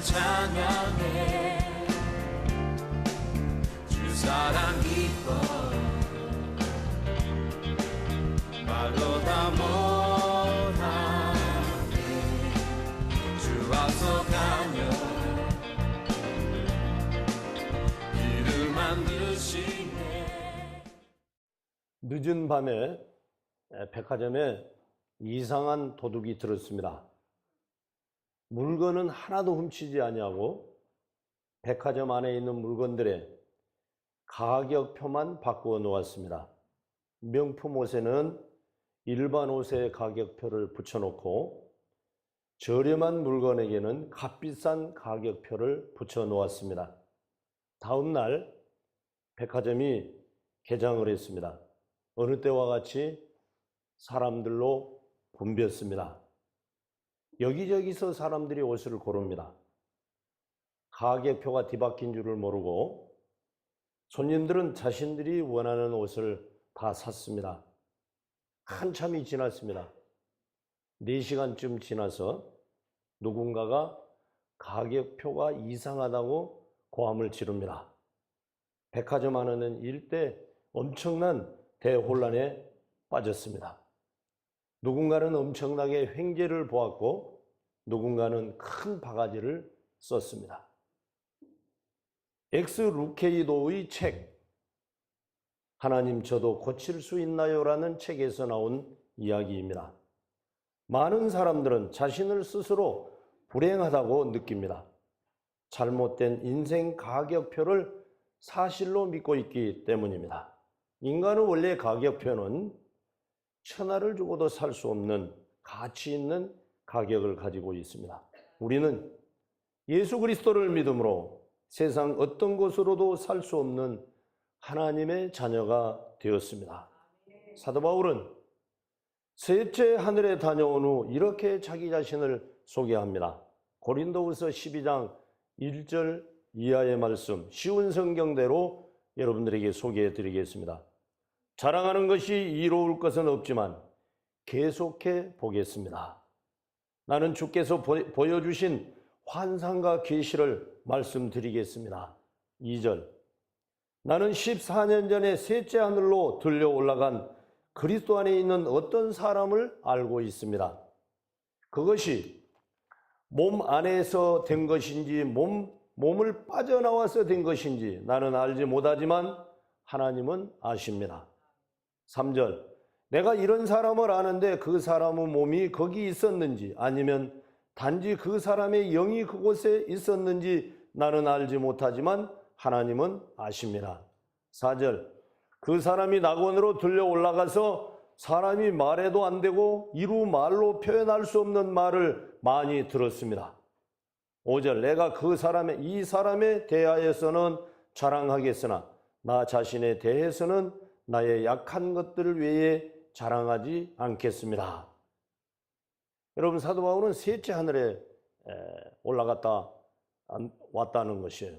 찬양해 주 사랑 기뻐 말로 다 못하네 주 앞서 가며 길을 만드시네. 늦은 밤에 백화점에 이상한 도둑이 들었습니다. 물건은 하나도 훔치지 아니하고 백화점 안에 있는 물건들의 가격표만 바꾸어 놓았습니다. 명품 옷에는 일반 옷의 가격표를 붙여놓고 저렴한 물건에게는 값비싼 가격표를 붙여 놓았습니다. 다음 날 백화점이 개장을 했습니다. 어느 때와 같이 사람들로 붐볐습니다. 여기저기서 사람들이 옷을 고릅니다. 가격표가 뒤바뀐 줄을 모르고 손님들은 자신들이 원하는 옷을 다 샀습니다. 한참이 지났습니다. 4시간쯤 지나서 누군가가 가격표가 이상하다고 고함을 지릅니다. 백화점 안에는 일대 엄청난 대혼란에 빠졌습니다. 누군가는 엄청나게 횡재를 보았고 누군가는 큰 바가지를 썼습니다. 엑스 루케이도의 책 하나님 저도 고칠 수 있나요? 라는 책에서 나온 이야기입니다. 많은 사람들은 자신을 스스로 불행하다고 느낍니다. 잘못된 인생 가격표를 사실로 믿고 있기 때문입니다. 인간은 원래 가격표는 천하를 주고도 살 수 없는 가치 있는 가격을 가지고 있습니다. 우리는 예수 그리스도를 믿음으로 세상 어떤 것으로도 살 수 없는 하나님의 자녀가 되었습니다. 사도 바울은 셋째 하늘에 다녀온 후 이렇게 자기 자신을 소개합니다. 고린도후서 12장 1절 이하의 말씀 쉬운 성경대로 여러분들에게 소개해 드리겠습니다. 자랑하는 것이 이로울 것은 없지만 계속해 보겠습니다. 나는 주께서 보여주신 환상과 계시를 말씀드리겠습니다. 2절 나는 14년 전에 셋째 하늘로 들려 올라간 그리스도 안에 있는 어떤 사람을 알고 있습니다. 그것이 몸 안에서 된 것인지 몸을 빠져나와서 된 것인지 나는 알지 못하지만 하나님은 아십니다. 3절 내가 이런 사람을 아는데 그 사람의 몸이 거기 있었는지 아니면 단지 그 사람의 영이 그곳에 있었는지 나는 알지 못하지만 하나님은 아십니다. 4절 그 사람이 낙원으로 들려 올라가서 사람이 말해도 안 되고 이루 말로 표현할 수 없는 말을 많이 들었습니다. 5절 내가 이 사람에 대하여서는 자랑하겠으나 나 자신에 대해서는 나의 약한 것들을 외에 자랑하지 않겠습니다. 여러분 사도 바울은 셋째 하늘에 올라갔다 왔다는 것이에요.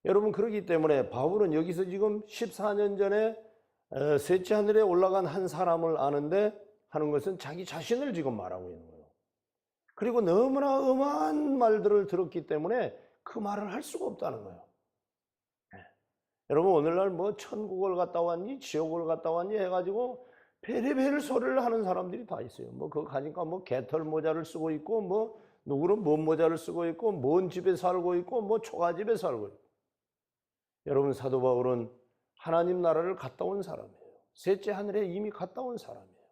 여러분 그렇기 때문에 바울은 여기서 지금 14년 전에 셋째 하늘에 올라간 한 사람을 아는데 하는 것은 자기 자신을 지금 말하고 있는 거예요. 그리고 너무나 엄한 말들을 들었기 때문에 그 말을 할 수가 없다는 거예요. 여러분 오늘날 뭐 천국을 갔다 왔니 지옥을 갔다 왔니 해가지고 베레베르 소리를 하는 사람들이 다 있어요. 뭐 그거 가니까 뭐 개털 모자를 쓰고 있고 뭐 누구는 뭔 모자를 쓰고 있고 뭔 집에 살고 있고 뭐 초가집에 살고 있고. 여러분 사도 바울은 하나님 나라를 갔다 온 사람이에요. 셋째 하늘에 이미 갔다 온 사람이에요.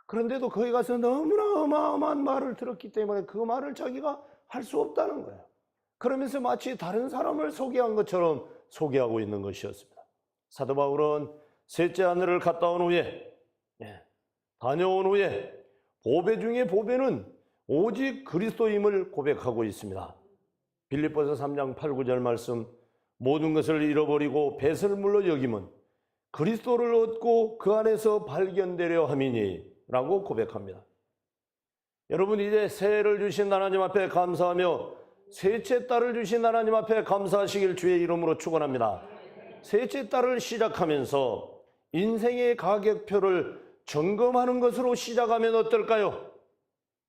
그런데도 거기 가서 너무나 어마어마한 말을 들었기 때문에 그 말을 자기가 할 수 없다는 거예요. 그러면서 마치 다른 사람을 소개한 것처럼 소개하고 있는 것이었습니다. 사도 바울은 셋째 하늘을 갔다 온 후에 다녀온 후에 보배 중에 보배는 오직 그리스도임을 고백하고 있습니다. 빌립보서 3장 8, 9절 말씀 모든 것을 잃어버리고 배설물로 여김은 그리스도를 얻고 그 안에서 발견되려 함이니 라고 고백합니다. 여러분 이제 새해를 주신 하나님 앞에 감사하며 셋째 딸을 주신 하나님 앞에 감사하시길 주의 이름으로 축원합니다. 셋째 달을 시작하면서 인생의 가격표를 점검하는 것으로 시작하면 어떨까요?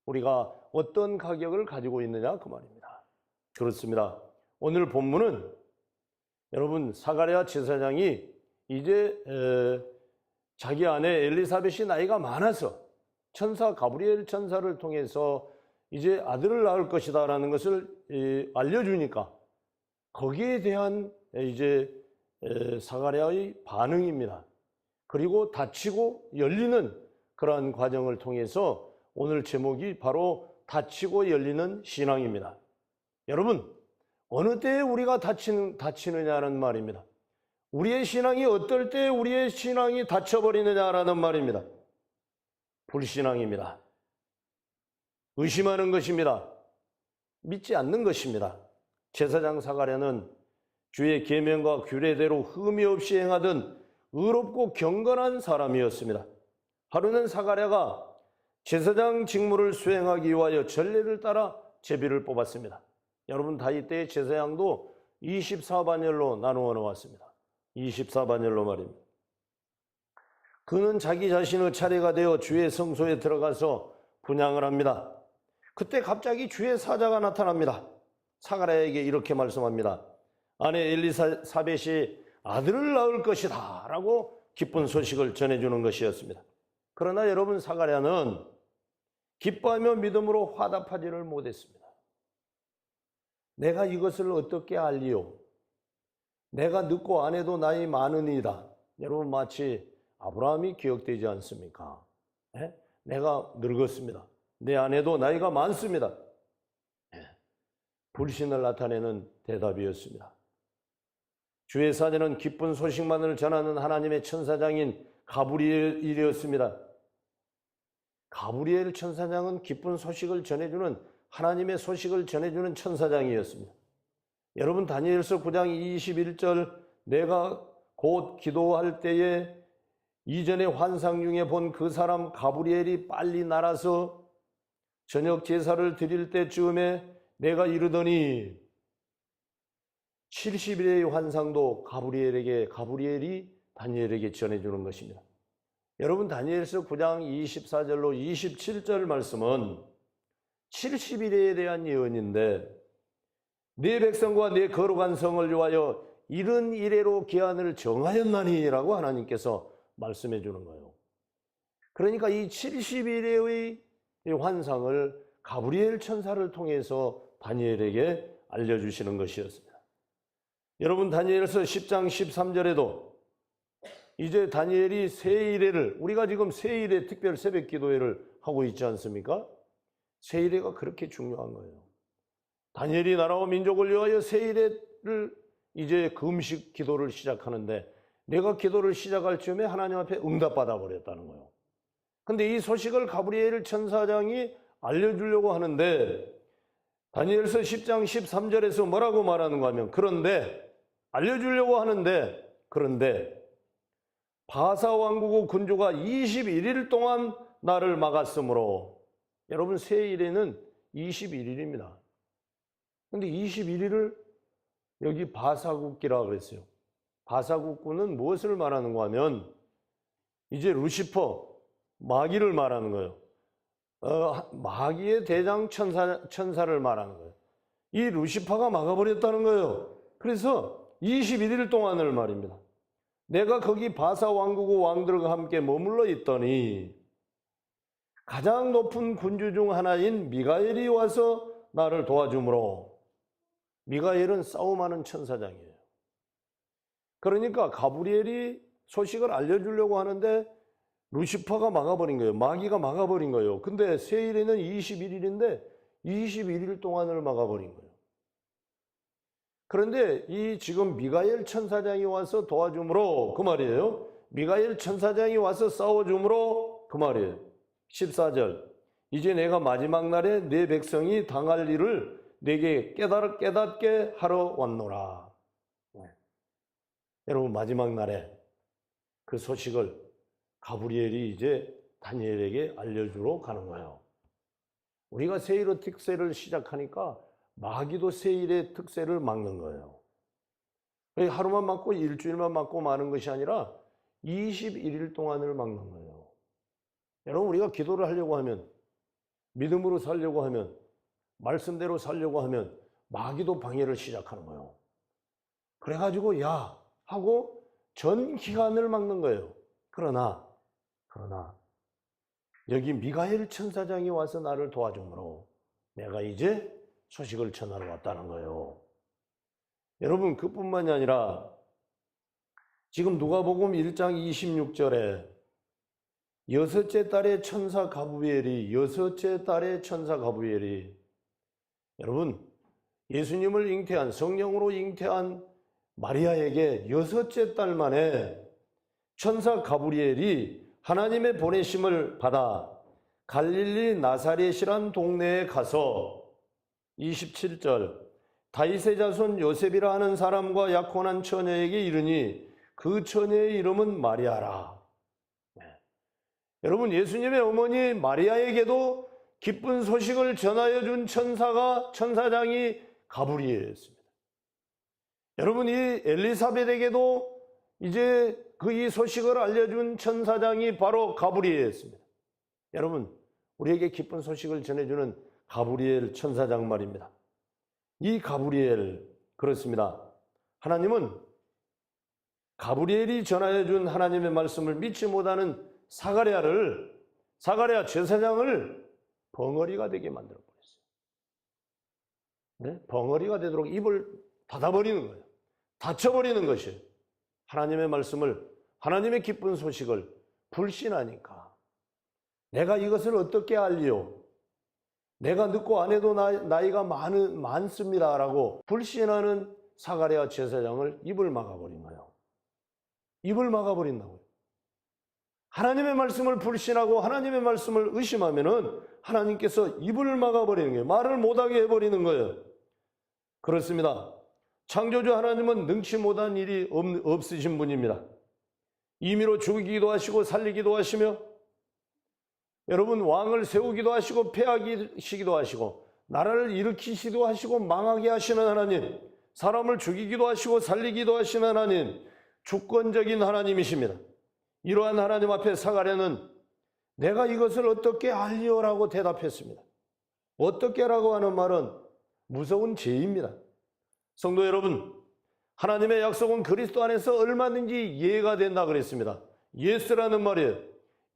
우리가 어떤 가격을 가지고 있느냐 그 말입니다. 그렇습니다. 오늘 본문은 여러분 사가랴 제사장이 이제 자기 아내 엘리사벳이 나이가 많아서 천사 가브리엘 천사를 통해서 이제 아들을 낳을 것이다 라는 것을 알려주니까 거기에 대한 이제 사가랴의 반응입니다. 그리고 닫히고 열리는 그러한 과정을 통해서 오늘 제목이 바로 닫히고 열리는 신앙입니다. 여러분, 어느 때에 우리가 닫히느냐는 말입니다. 우리의 신앙이 어떨 때 우리의 신앙이 닫혀버리느냐라는 말입니다. 불신앙입니다. 의심하는 것입니다. 믿지 않는 것입니다. 제사장 사가랴는 주의 계명과 규례대로 흠이 없이 행하던 의롭고 경건한 사람이었습니다. 하루는 사가랴가 제사장 직무를 수행하기 위하여 전례를 따라 제비를 뽑았습니다. 여러분 다윗 때의 제사장도 24반열로 나누어 놓았습니다. 24반열로 말입니다. 그는 자기 자신의 차례가 되어 주의 성소에 들어가서 분향을 합니다. 그때 갑자기 주의 사자가 나타납니다. 사가랴에게 이렇게 말씀합니다. 아내 엘리사벳이 아들을 낳을 것이다 라고 기쁜 소식을 전해주는 것이었습니다. 그러나 여러분 사가랴는 기뻐하며 믿음으로 화답하지를 못했습니다. 내가 이것을 어떻게 알리요? 내가 늙고 아내도 나이 많으니이다. 여러분 마치 아브라함이 기억되지 않습니까? 내가 늙었습니다. 내 아내도 나이가 많습니다. 불신을 나타내는 대답이었습니다. 주의 사자는 기쁜 소식만을 전하는 하나님의 천사장인 가브리엘이었습니다. 가브리엘 천사장은 기쁜 소식을 전해주는 하나님의 소식을 전해주는 천사장이었습니다. 여러분 다니엘서 9장 21절 내가 곧 기도할 때에 이전에 환상 중에 본 그 사람 가브리엘이 빨리 날아서 저녁 제사를 드릴 때쯤에 내가 이르더니 70일의 환상도 가브리엘이 다니엘에게 전해주는 것입니다. 여러분 다니엘서 9장 24절로 27절 말씀은 70일에 대한 예언인데 내 백성과 내 거룩한 성을 위하여 이른 이래로 기한을 정하였나니 라고 하나님께서 말씀해 주는 거예요. 그러니까 이 70일의 환상을 가브리엘 천사를 통해서 다니엘에게 알려주시는 것이었습니다. 여러분 다니엘서 10장 13절에도 이제 다니엘이 세일회를 우리가 지금 세일회 특별 새벽 기도회를 하고 있지 않습니까? 세일회가 그렇게 중요한 거예요. 다니엘이 나라와 민족을 위하여 세일회를 이제 금식 기도를 시작하는데 내가 기도를 시작할 즈음에 하나님 앞에 응답받아 버렸다는 거예요. 근데 이 소식을 가브리엘 천사장이 알려주려고 하는데 다니엘서 10장 13절에서 뭐라고 말하는가 하면 그런데 알려주려고 하는데 그런데 바사 왕국의 군주가 21일 동안 나를 막았으므로 여러분 세일에는 21일입니다. 근데 21일을 여기 바사국기라고 그랬어요. 바사국군은 무엇을 말하는가 하면 이제 루시퍼 마귀를 말하는 거예요. 마귀의 대장 천사를 말하는 거예요. 이 루시퍼가 막아버렸다는 거예요. 그래서 21일 동안을 말입니다. 내가 거기 바사 왕국의 왕들과 함께 머물러 있더니 가장 높은 군주 중 하나인 미가엘이 와서 나를 도와주므로 미가엘은 싸움하는 천사장이에요. 그러니까 가브리엘이 소식을 알려주려고 하는데 루시퍼가 막아버린 거예요. 마귀가 막아버린 거예요. 근데 세일에는 21일인데 21일 동안을 막아버린 거예요. 그런데 이 지금 미가엘 천사장이 와서 도와주므로 그 말이에요. 미가엘 천사장이 와서 싸워주므로 그 말이에요. 14절 이제 내가 마지막 날에 내 백성이 당할 일을 내게 깨닫게 하러 왔노라. 여러분 마지막 날에 그 소식을 가브리엘이 이제 다니엘에게 알려주러 가는 거예요. 우리가 세일의 특세를 시작하니까 마귀도 세일의 특세를 막는 거예요. 하루만 맞고 일주일만 맞고 마는 것이 아니라 21일 동안을 막는 거예요. 여러분, 우리가 기도를 하려고 하면, 믿음으로 살려고 하면, 말씀대로 살려고 하면 마귀도 방해를 시작하는 거예요. 그래가지고 야 하고 전 기간을 막는 거예요. 그러나 여기 미가엘 천사장이 와서 나를 도와주므로 내가 이제 소식을 전하러 왔다는 거예요. 여러분, 그뿐만이 아니라 지금 누가복음 1장 26절에 여섯째 달의 천사 가브리엘이 여러분, 예수님을 잉태한, 성령으로 잉태한 마리아에게 여섯째 달 만에 천사 가브리엘이 하나님의 보내심을 받아 갈릴리 나사렛이란 동네에 가서 27절 다윗의 자손 요셉이라 하는 사람과 약혼한 처녀에게 이르니 그 처녀의 이름은 마리아라. 여러분, 예수님의 어머니 마리아에게도 기쁜 소식을 전하여 준 천사장이 가브리엘이었습니다. 여러분, 이 엘리사벳에게도 이제 이 소식을 알려준 천사장이 바로 가브리엘이었습니다. 여러분, 우리에게 기쁜 소식을 전해주는 가브리엘 천사장 말입니다. 이 가브리엘, 그렇습니다. 하나님은 가브리엘이 전하여 준 하나님의 말씀을 믿지 못하는 사가랴 제사장을 벙어리가 되게 만들어 버렸어요. 네? 벙어리가 되도록 입을 닫아버리는 거예요. 닫혀버리는 것이 하나님의 말씀을, 하나님의 기쁜 소식을 불신하니까 내가 이것을 어떻게 알리요? 내가 늦고 안 해도 나이가 많습니다 라고 불신하는 사가랴 제사장을 입을 막아버린 거예요. 입을 막아버린다고요. 하나님의 말씀을 불신하고 하나님의 말씀을 의심하면은 하나님께서 입을 막아버리는 거예요. 말을 못하게 해버리는 거예요. 그렇습니다. 창조주 하나님은 능치 못한 일이 없으신 분입니다. 임의로 죽이기도 하시고 살리기도 하시며, 여러분, 왕을 세우기도 하시고 폐하시기도 하시고 나라를 일으키시기도 하시고 망하게 하시는 하나님, 사람을 죽이기도 하시고 살리기도 하시는 하나님, 주권적인 하나님이십니다. 이러한 하나님 앞에 사가랴는 내가 이것을 어떻게 알리오라고 대답했습니다. 어떻게라고 하는 말은 무서운 죄입니다. 성도 여러분, 하나님의 약속은 그리스도 안에서 얼마든지 이해가 된다 그랬습니다. 예스라는 말이에요.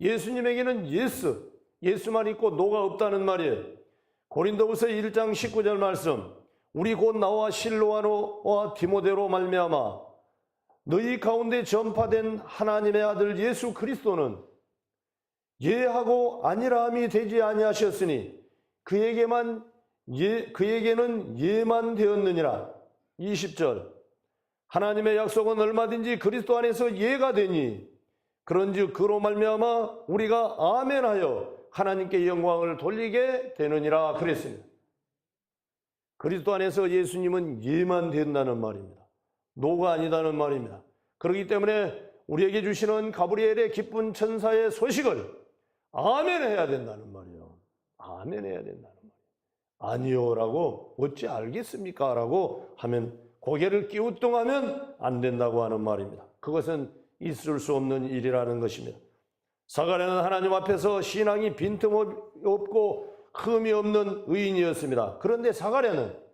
예수님에게는 예수만 있고 노가 없다는 말이에요. 고린도후서 1장 19절 말씀, 우리 곧 나와 실로아노와 디모데로 말미암아 너희 가운데 전파된 하나님의 아들 예수 그리스도는 예하고 아니라함이 되지 아니하셨으니 그에게는 예만 되었느니라. 20절 하나님의 약속은 얼마든지 그리스도 안에서 예가 되니 그런즉 그로 말미암아 우리가 아멘하여 하나님께 영광을 돌리게 되느니라 그랬습니다. 그리스도 안에서 예수님은 예만 된다는 말입니다. 노가 아니다는 말입니다. 그렇기 때문에 우리에게 주시는 가브리엘의 기쁜 천사의 소식을 아멘해야 된다는 말이에요. 아멘해야 된다는 말이에요. 아니요라고 어찌 알겠습니까? 라고 하면, 고개를 끼우뚱하면 안 된다고 하는 말입니다. 그것은 있을 수 없는 일이라는 것입니다. 사가랴는 하나님 앞에서 신앙이 빈틈없고 흠이 없는 의인이었습니다. 그런데 사가랴는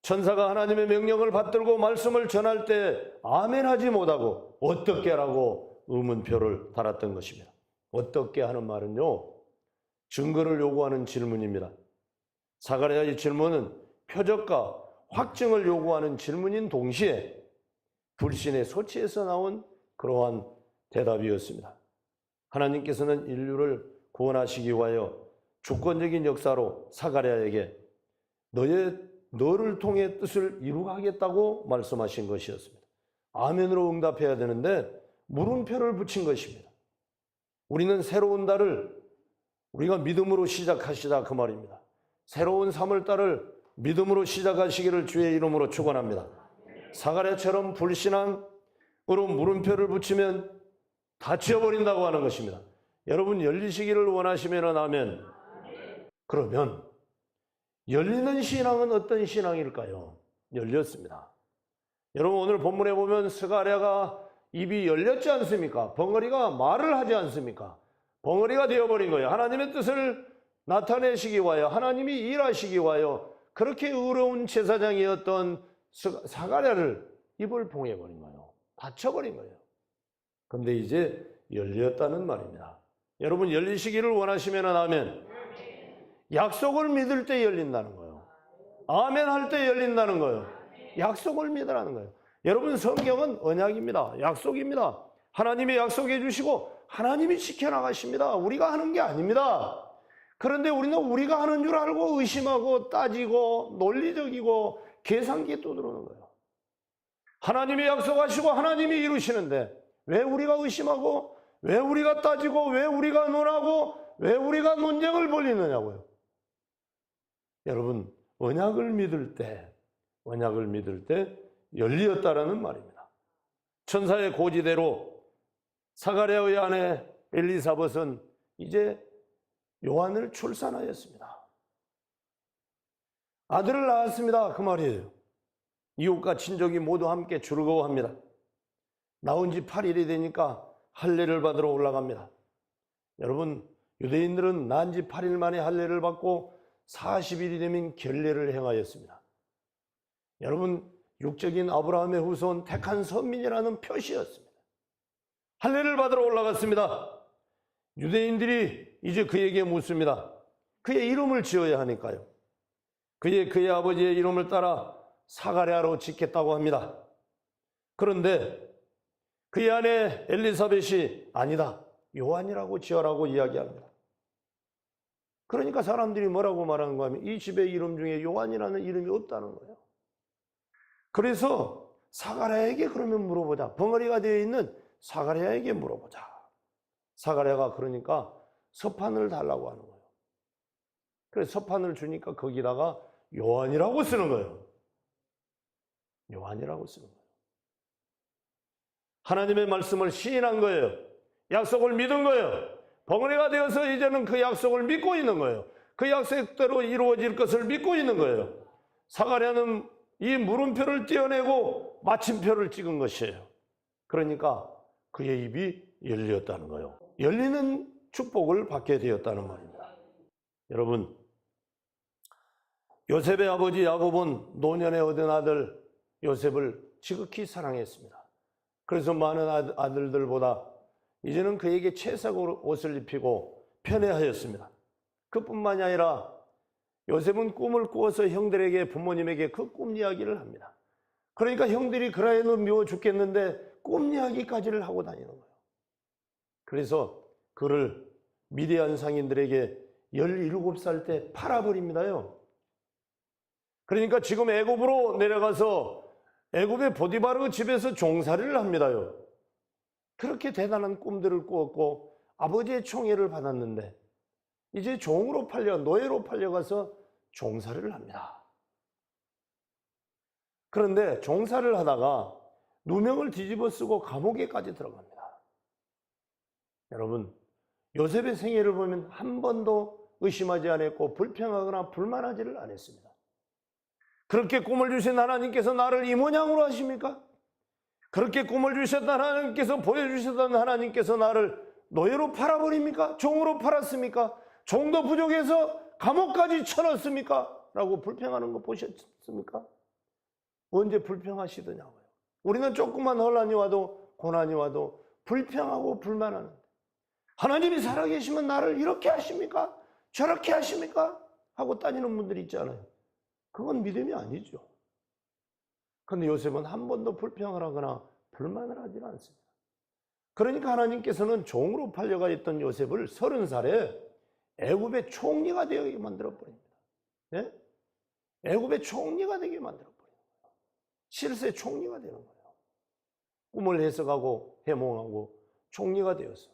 천사가 하나님의 명령을 받들고 말씀을 전할 때 아멘하지 못하고 어떻게라고 의문표를 달았던 것입니다. 어떻게 하는 말은요, 증거를 요구하는 질문입니다. 사가랴의 질문은 표적과 확증을 요구하는 질문인 동시에 불신의 소치에서 나온 그러한 대답이었습니다. 하나님께서는 인류를 구원하시기 위하여 주권적인 역사로 사가랴에게 너를 통해 뜻을 이루겠다고 말씀하신 것이었습니다. 아멘으로 응답해야 되는데 물음표를 붙인 것입니다. 우리는 새로운 달을 우리가 믿음으로 시작하시자 그 말입니다. 새로운 3월달을 믿음으로 시작하시기를 주의 이름으로 축원합니다. 사가랴처럼 불신앙으로 물음표를 붙이면 닫혀버린다고 하는 것입니다. 여러분, 열리시기를 원하시면 아멘. 그러면 열리는 신앙은 어떤 신앙일까요? 열렸습니다. 여러분 오늘 본문에 보면 스가랴가 입이 열렸지 않습니까? 벙어리가 말을 하지 않습니까? 벙어리가 되어버린 거예요. 하나님의 뜻을 나타내시기 위하여, 하나님이 일하시기 위하여 그렇게 의로운 제사장이었던 스가랴를 입을 봉해버린 거예요. 닫혀버린 거예요. 그런데 이제 열렸다는 말입니다. 여러분 열리시기를 원하시면 아멘. 약속을 믿을 때 열린다는 거예요. 아멘 할 때 열린다는 거예요. 약속을 믿으라는 거예요. 여러분 성경은 언약입니다. 약속입니다. 하나님이 약속해 주시고 하나님이 지켜나가십니다. 우리가 하는 게 아닙니다. 그런데 우리는 우리가 하는 줄 알고 의심하고 따지고 논리적이고 계산기에 떠들어오는 거예요. 하나님이 약속하시고 하나님이 이루시는데 왜 우리가 의심하고 왜 우리가 따지고 왜 우리가 논하고 왜 우리가 논쟁을 벌이느냐고요. 여러분 언약을 믿을 때 열리었다라는 말입니다. 천사의 고지대로 사가랴의 아내 엘리사벳은 이제 요한을 출산하였습니다. 아들을 낳았습니다. 그 말이에요. 이웃과 친족이 모두 함께 즐거워합니다. 나온 지 8일이 되니까 할례를 받으러 올라갑니다. 여러분 유대인들은 낳은 지 8일 만에 할례를 받고 40일이 되면 결례를 행하였습니다. 여러분 육적인 아브라함의 후손 택한 선민이라는 표시였습니다. 할례를 받으러 올라갔습니다. 유대인들이 이제 그에게 묻습니다. 그의 이름을 지어야 하니까요. 그의 아버지의 이름을 따라 사가랴로 짓겠다고 합니다. 그런데 그의 아내 엘리사벳이 아니다, 요한이라고 지어라고 이야기합니다. 그러니까 사람들이 뭐라고 말하는 거 하면 이 집의 이름 중에 요한이라는 이름이 없다는 거예요. 그래서 사가랴에게 그러면 물어보자. 벙어리가 되어 있는 사가랴에게 물어보자. 사가랴가 그러니까 서판을 달라고 하는 거예요. 그래서 서판을 주니까 거기다가 요한이라고 쓰는 거예요. 요한이라고 쓰는 거예요. 하나님의 말씀을 시인한 거예요. 약속을 믿은 거예요. 벙어리가 되어서 이제는 그 약속을 믿고 있는 거예요. 그 약속대로 이루어질 것을 믿고 있는 거예요. 사가랴는 이 물음표를 떼어내고 마침표를 찍은 것이에요. 그러니까 그의 입이 열렸다는 거예요. 열리는 축복을 받게 되었다는 말입니다. 여러분, 요셉의 아버지 야곱은 노년에 얻은 아들 요셉을 지극히 사랑했습니다. 그래서 많은 아들들보다 이제는 그에게 채색 옷을 입히고 편애하였습니다. 그뿐만이 아니라 요셉은 꿈을 꾸어서 형들에게, 부모님에게 그 꿈 이야기를 합니다. 그러니까 형들이 그라에는 미워 죽겠는데 꿈 이야기까지를 하고 다니는 거예요. 그래서 그를 미디안 상인들에게 17살 때 팔아버립니다요. 그러니까 지금 애굽으로 내려가서 애굽의 보디바르 집에서 종살이를 합니다요. 그렇게 대단한 꿈들을 꾸었고 아버지의 총애를 받았는데 이제 종으로 팔려, 노예로 팔려가서 종살이를 합니다. 그런데 종살이를 하다가 누명을 뒤집어 쓰고 감옥에까지 들어갑니다. 여러분, 요셉의 생애를 보면 한 번도 의심하지 않았고 불평하거나 불만하지를 않았습니다. 그렇게 꿈을 주신 하나님께서 나를 이 모양으로 하십니까? 그렇게 꿈을 주셨던 하나님께서, 보여주셨던 하나님께서 나를 노예로 팔아버립니까? 종으로 팔았습니까? 종도 부족해서 감옥까지 쳐넣습니까? 라고 불평하는 거 보셨습니까? 언제 불평하시더냐고요. 우리는 조금만 혼란이 와도, 고난이 와도 불평하고 불만하는데 하나님이 살아계시면 나를 이렇게 하십니까? 저렇게 하십니까? 하고 따지는 분들이 있잖아요. 그건 믿음이 아니죠. 그런데 요셉은 한 번도 불평을 하거나 불만을 하지 않습니다. 그러니까 하나님께서는 종으로 팔려가 있던 요셉을 30살에 애굽의 총리가 되게 만들어버립니다. 네? 애굽의 총리가 되게 만들어버립니다. 실세 총리가 되는 거예요. 꿈을 해석하고 해몽하고 총리가 되어서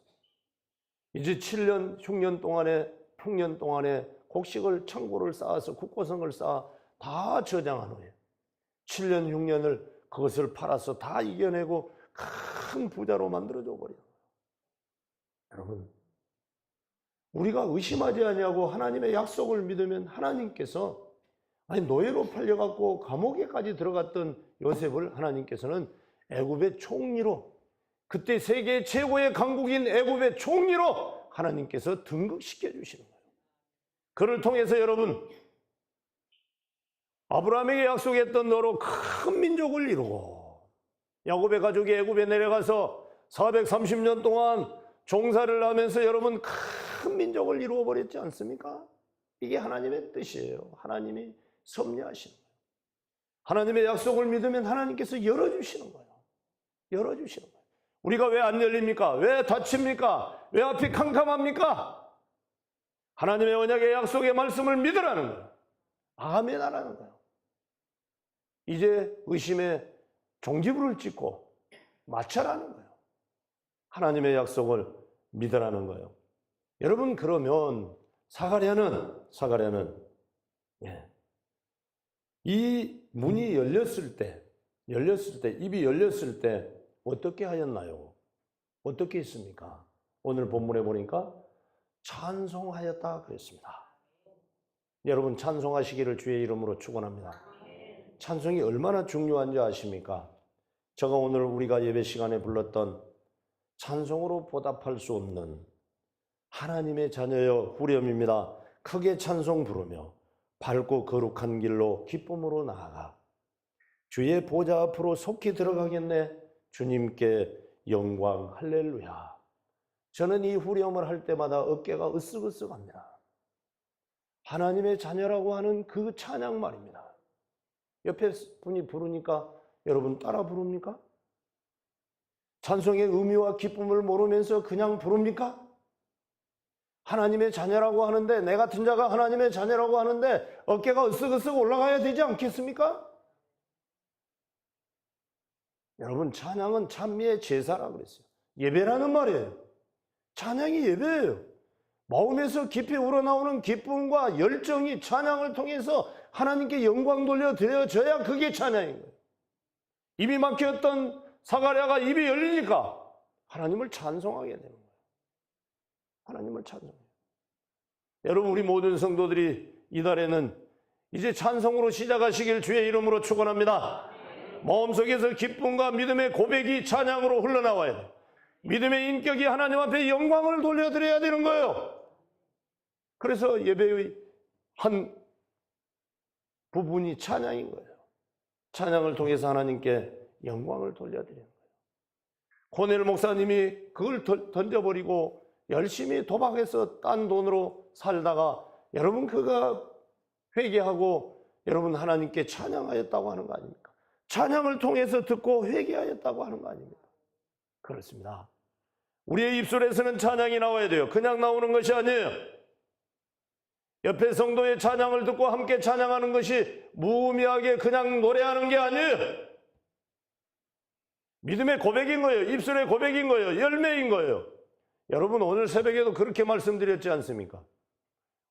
이제 7년, 흉년 동안에, 풍년 동안에 곡식을, 창고를 쌓아서 국고성을 쌓아 다 저장한 후에 7년, 6년을 그것을 팔아서 다 이겨내고 큰 부자로 만들어줘 버려요. 여러분, 우리가 의심하지 아니하고 하나님의 약속을 믿으면 하나님께서 아니 노예로 팔려갖고 감옥에까지 들어갔던 요셉을 하나님께서는 애굽의 총리로, 그때 세계 최고의 강국인 애굽의 총리로 하나님께서 등극시켜 주시는 거예요. 그를 통해서 여러분, 아브라함에게 약속했던 너로 큰 민족을 이루고, 야곱의 가족이 애굽에 내려가서 430년 동안 종사를 하면서 여러분 큰 민족을 이루어 버렸지 않습니까? 이게 하나님의 뜻이에요. 하나님이 섭리하시는 거예요. 하나님의 약속을 믿으면 하나님께서 열어주시는 거예요. 열어주시는 거예요. 우리가 왜 안 열립니까? 왜 닫힙니까? 왜 앞이 캄캄합니까? 하나님의 언약의 약속의 말씀을 믿으라는 거예요. 아멘 하라는 거예요. 이제 의심의 종지부를 찍고 마찰하는 거예요. 하나님의 약속을 믿으라는 거예요. 여러분, 그러면 사가랴는 이 문이 열렸을 때, 입이 열렸을 때 어떻게 하였나요? 어떻게 했습니까? 오늘 본문에 보니까 찬송하였다 그랬습니다. 여러분, 찬송하시기를 주의 이름으로 축원합니다. 찬송이 얼마나 중요한지 아십니까? 제가 오늘 우리가 예배 시간에 불렀던 찬송으로 보답할 수 없는 하나님의 자녀여 후렴입니다. 크게 찬송 부르며 밝고 거룩한 길로 기쁨으로 나아가 주의 보좌 앞으로 속히 들어가겠네. 주님께 영광 할렐루야. 저는 이 후렴을 할 때마다 어깨가 으쓱으쓱합니다. 하나님의 자녀라고 하는 그 찬양 말입니다. 옆에 분이 부르니까 여러분 따라 부릅니까? 찬송의 의미와 기쁨을 모르면서 그냥 부릅니까? 하나님의 자녀라고 하는데, 내 같은 자가 하나님의 자녀라고 하는데 어깨가 으쓱으쓱 올라가야 되지 않겠습니까? 여러분, 찬양은 찬미의 제사라고 그랬어요. 예배라는 말이에요. 찬양이 예배예요. 마음에서 깊이 우러나오는 기쁨과 열정이 찬양을 통해서 하나님께 영광 돌려드려져야 그게 찬양인 거예요. 입이 막혔던 사가랴가 입이 열리니까 하나님을 찬송하게 되는 거예요. 하나님을 찬송해요. 여러분, 우리 모든 성도들이 이달에는 이제 찬송으로 시작하시길 주의 이름으로 축원합니다. 마음속에서 기쁨과 믿음의 고백이 찬양으로 흘러나와야 돼요. 믿음의 인격이 하나님 앞에 영광을 돌려드려야 되는 거예요. 그래서 예배의 한 부분이 찬양인 거예요. 찬양을 통해서 하나님께 영광을 돌려드리는 거예요. 고넬 목사님이 그걸 던져버리고 열심히 도박해서 딴 돈으로 살다가 여러분 그가 회개하고 여러분 하나님께 찬양하였다고 하는 거 아닙니까? 찬양을 통해서 듣고 회개하였다고 하는 거 아닙니까? 그렇습니다. 우리의 입술에서는 찬양이 나와야 돼요. 그냥 나오는 것이 아니에요. 옆에 성도의 찬양을 듣고 함께 찬양하는 것이 무의미하게 그냥 노래하는 게 아니에요. 믿음의 고백인 거예요. 입술의 고백인 거예요. 열매인 거예요. 여러분, 오늘 새벽에도 그렇게 말씀드렸지 않습니까?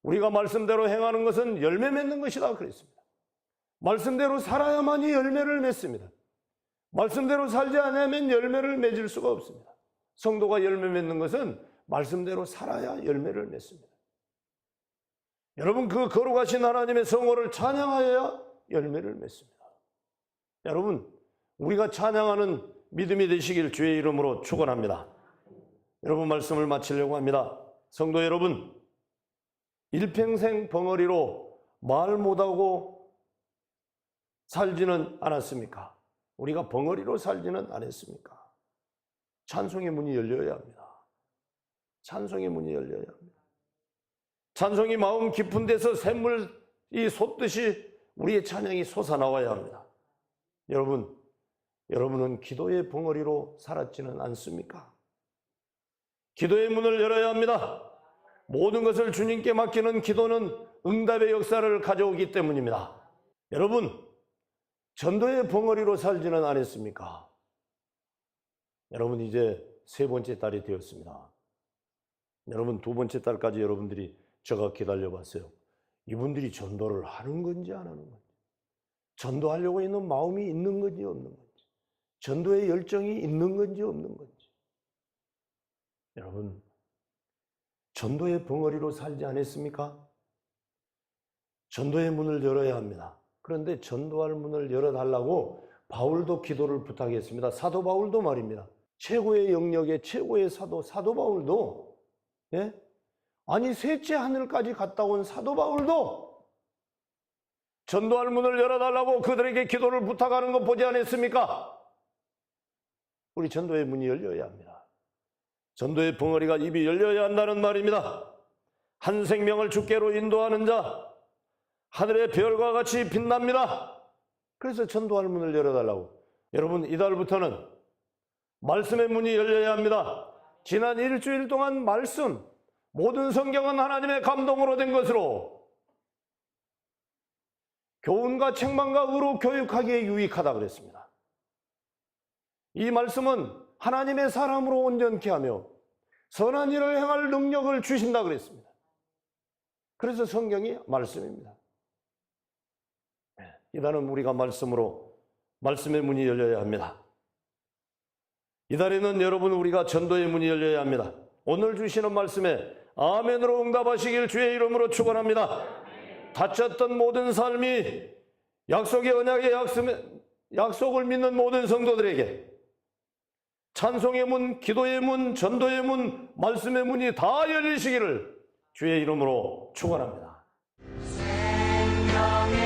우리가 말씀대로 행하는 것은 열매 맺는 것이다 그랬습니다. 말씀대로 살아야만이 열매를 맺습니다. 말씀대로 살지 않으면 열매를 맺을 수가 없습니다. 성도가 열매 맺는 것은 말씀대로 살아야 열매를 맺습니다. 여러분, 그 거룩하신 하나님의 성호를 찬양하여야 열매를 맺습니다. 여러분, 우리가 찬양하는 믿음이 되시길 주의 이름으로 축원합니다. 여러분, 말씀을 마치려고 합니다. 성도 여러분, 일평생 벙어리로 말 못하고 살지는 않았습니까? 우리가 벙어리로 살지는 않았습니까? 찬송의 문이 열려야 합니다. 찬송의 문이 열려야 합니다. 찬송이 마음 깊은 데서 샘물이 솟듯이 우리의 찬양이 솟아나와야 합니다. 여러분은 기도의 벙어리로 살았지는 않습니까? 기도의 문을 열어야 합니다. 모든 것을 주님께 맡기는 기도는 응답의 역사를 가져오기 때문입니다. 여러분, 전도의 벙어리로 살지는 않았습니까? 여러분, 이제 세 번째 달이 되었습니다. 여러분, 두 번째 달까지 여러분들이 제가 기다려봤어요. 이분들이 전도를 하는 건지 안 하는 건지, 전도하려고 있는 마음이 있는 건지 없는 건지, 전도의 열정이 있는 건지 없는 건지. 여러분, 전도의 벙어리로 살지 않았습니까? 전도의 문을 열어야 합니다. 그런데 전도할 문을 열어달라고 바울도 기도를 부탁했습니다. 사도 바울도 말입니다. 최고의 영역의 최고의 사도 바울도, 예? 아니 셋째 하늘까지 갔다 온 사도 바울도 전도할 문을 열어달라고 그들에게 기도를 부탁하는 거 보지 않았습니까? 우리 전도의 문이 열려야 합니다. 전도의 벙어리가 입이 열려야 한다는 말입니다. 한 생명을 주께로 인도하는 자, 하늘의 별과 같이 빛납니다. 그래서 전도할 문을 열어달라고. 여러분, 이달부터는 말씀의 문이 열려야 합니다. 지난 일주일 동안 말씀, 모든 성경은 하나님의 감동으로 된 것으로 교훈과 책망과 의로 교육하기에 유익하다 그랬습니다. 이 말씀은 하나님의 사람으로 온전케 하며 선한 일을 행할 능력을 주신다 그랬습니다. 그래서 성경이 말씀입니다. 이달은 우리가 말씀으로 말씀의 문이 열려야 합니다. 이달에는 여러분 우리가 전도의 문이 열려야 합니다. 오늘 주시는 말씀에 아멘으로 응답하시길 주의 이름으로 축원합니다. 다쳤던 모든 삶이 약속의 언약의 약속을 믿는 모든 성도들에게 찬송의 문, 기도의 문, 전도의 문, 말씀의 문이 다 열리시기를 주의 이름으로 축원합니다. 생명의